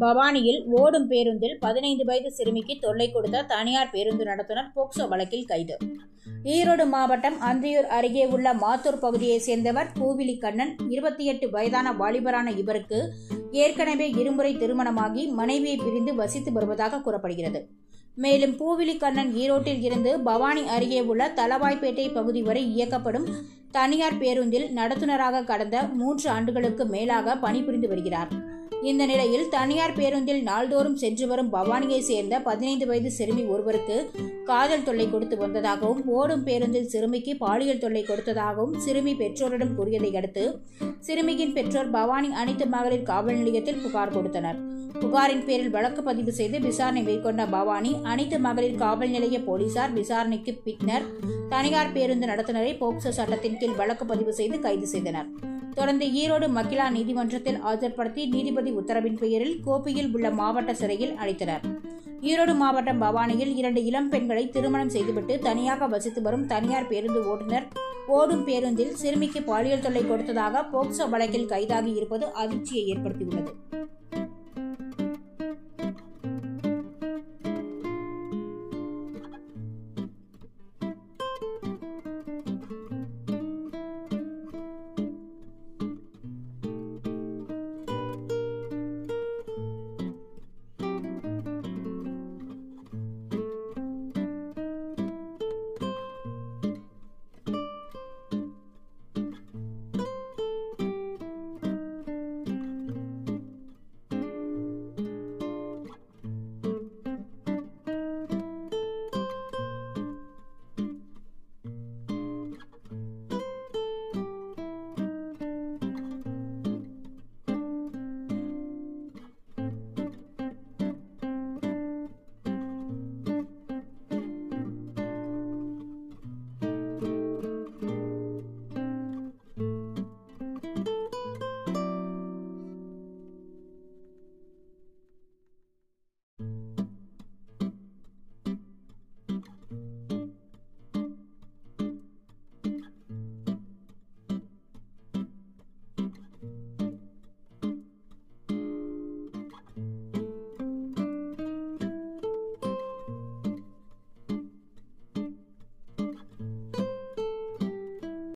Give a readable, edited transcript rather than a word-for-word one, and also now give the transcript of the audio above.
பவானியில் ஓடும் பேருந்தில் 15 வயது சிறுமிக்கு தொல்லை கொடுத்த தனியார் பேருந்து நடத்துனர் போக்சோ வழக்கில் கைது. ஈரோடு மாவட்டம் அந்தியூர் அருகே உள்ள மாத்தூர் பகுதியைச் சேர்ந்தவர் பூவிலி கண்ணன். 28 வயதான வாலிபரான இவருக்கு ஏற்கனவே இருமுறை திருமணமாகி மனைவியை பிரிந்து வசித்து வருவதாக கூறப்படுகிறது. மேலும் பூவிலி கண்ணன் ஈரோட்டில் இருந்து பவானி அருகே உள்ள தளவாய்பேட்டை பகுதி வரை இயக்கப்படும் தனியார் பேருந்தில் நடத்துனராக கடந்த 3 ஆண்டுகளுக்கு மேலாக பணிபுரிந்து வருகிறார். இந்த நிலையில் தனியார் பேருந்தில் நாள்தோறும் சென்று வரும் பவானியை சேர்ந்த 15 வயது சிறுமி ஒருவருக்கு காதல் தொல்லை கொடுத்து வந்ததாகவும், ஓடும் பேருந்தில் சிறுமிக்கு பாலியல் தொல்லை கொடுத்ததாகவும் சிறுமி பெற்றோரிடம் கூறியதை அடுத்து சிறுமியின் பெற்றோர் பவானி அனைத்து மகளிர் காவல் நிலையத்தில் புகார் கொடுத்தனர். புகாரின் பேரில் வழக்கு பதிவு செய்து விசாரணை மேற்கொண்ட பவானி அனைத்து மகளிர் காவல் நிலைய போலீசார் விசாரணைக்கு பின்னர் தனியார் பேருந்து நடத்துனரை போக்சோ சட்டத்தின் கீழ் வழக்கு பதிவு செய்து கைது செய்தனர். தொடர்ந்து ஈரோடு மகிழா நீதிமன்றத்தில் ஆஜர்படுத்தி நீதிபதி உத்தரவின் பெயரில் கோப்பியில் உள்ள மாவட்ட சிறையில் அடைத்தனர். ஈரோடு மாவட்டம் பவானியில் 2 இளம் பெண்களை திருமணம் செய்துவிட்டு தனியாக வசித்து வரும் தனியார் பேருந்து ஓட்டுநர் ஓடும் பேருந்தில் சிறுமிக்கு பாலியல் தொல்லை கொடுத்ததாக போக்சோ வழக்கில் கைதாகி இருப்பது அதிர்ச்சியை ஏற்படுத்தியுள்ளது.